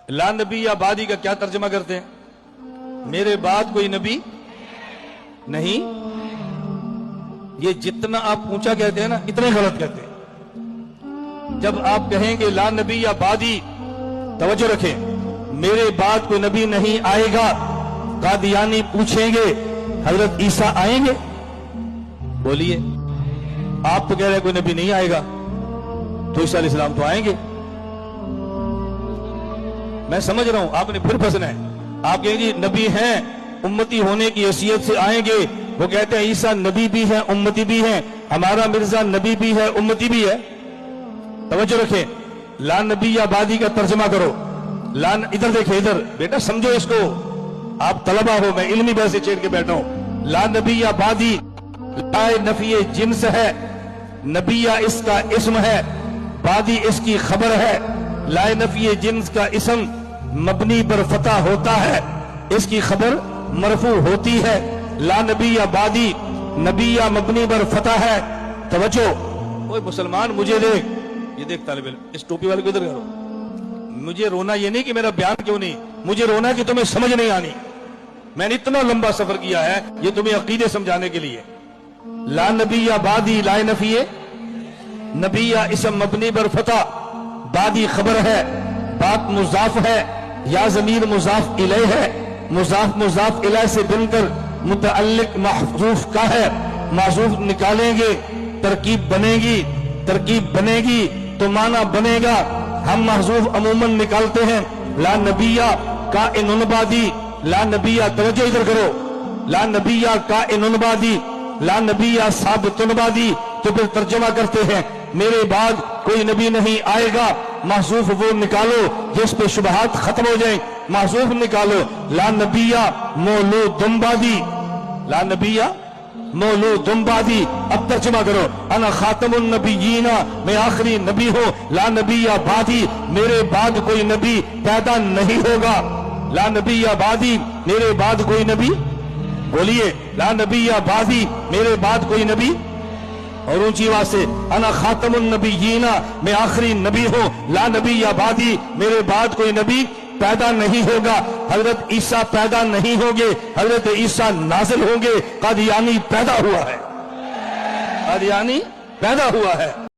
لا نبی یا بعدی کا کیا ترجمہ کرتے ہیں؟ میرے بعد کوئی نبی نہیں. یہ جتنا آپ اونچا کہتے ہیں نا اتنے غلط کہتے ہیں. جب آپ کہیں گے لا نبی یا بعدی، توجہ رکھیں، میرے بعد کوئی نبی نہیں آئے گا، قادیانی پوچھیں گے حضرت عیسیٰ آئیں گے؟ بولیے، آپ تو کہہ رہے ہیں کوئی نبی نہیں آئے گا، تو عیسیٰ علیہ السلام تو آئیں گے. میں سمجھ رہا ہوں آپ نے پھر پھنسنا ہے. آپ کہیں گے نبی ہیں، امتی ہونے کی حیثیت سے آئیں گے. وہ کہتے ہیں عیسیٰ نبی بھی ہے امتی بھی ہے، ہمارا مرزا نبی بھی ہے امتی بھی ہے. توجہ رکھیں، لا نبی یا بعدی کا ترجمہ کرو. ادھر دیکھیں، ادھر بیٹا سمجھو اس کو، آپ طلبہ ہو، میں علمی بحث چھیڑ کے بیٹھا ہوں. لا نبی یا بعدی لا نفی جنس ہے، نبی یا اس کا اسم ہے، بعدی اس کی خبر ہے. لا نفی جنس کا اسم مبنی پر فتح ہوتا ہے، اس کی خبر مرفوع ہوتی ہے. لا نبی یا بعدی نبی یا مبنی پر فتح ہے. توجہ، کوئی مسلمان مجھے دیکھ، یہ دیکھ طالب علم، اس ٹوپی والے کو ادھر کرو. مجھے رونا یہ نہیں کہ میرا بیان کیوں نہیں، مجھے رونا کہ تمہیں سمجھ نہیں آنی. میں نے اتنا لمبا سفر کیا ہے یہ تمہیں عقیدے سمجھانے کے لیے. لا نبی یا بعدی لا نفی نبی یا اسم مبنی پر فتح، بعدی خبر ہے، بات مضاف ہے، یا ضمیر مضاف الیہ ہے، مضاف مضاف الیہ سے بن کر متعلق محذوف کا ہے. محذوف نکالیں گے ترکیب بنے گی، ترکیب بنے گی تو معنی بنے گا. ہم محذوف عموماً نکالتے ہیں. لا نبیہ کائن بعدی، لا نبیہ، توجہ ادھر کرو، لا نبیہ کائن بعدی، لا نبیہ ثابت بعدی. تو پھر ترجمہ کرتے ہیں میرے بعد کوئی نبی نہیں آئے گا. محذوف وہ نکالو جس پہ شبہات ختم ہو جائیں، محذوف نکالو. لا نبیہ مولود بعدی، لا نبیہ مولود بعدی. اب ترجمہ کرو، انا خاتم النبیین، میں آخری نبی ہوں. لا نبیہ بعدی، میرے بعد کوئی نبی پیدا نہیں ہوگا. لا نبیہ بعدی، میرے بعد کوئی نبی، بولیے، لا نبیہ بعدی، میرے بعد کوئی نبی. اور اونچی آواز سے، انا خاتم النبیین، میں آخری نبی ہوں. لا نبیہ بعدی، میرے بعد کوئی نبی پیدا نہیں ہوگا. حضرت عیسیٰ پیدا نہیں ہوں گے، حضرت عیسیٰ نازل ہوں گے. قادیانی پیدا ہوا ہے، قادیانی پیدا ہوا ہے.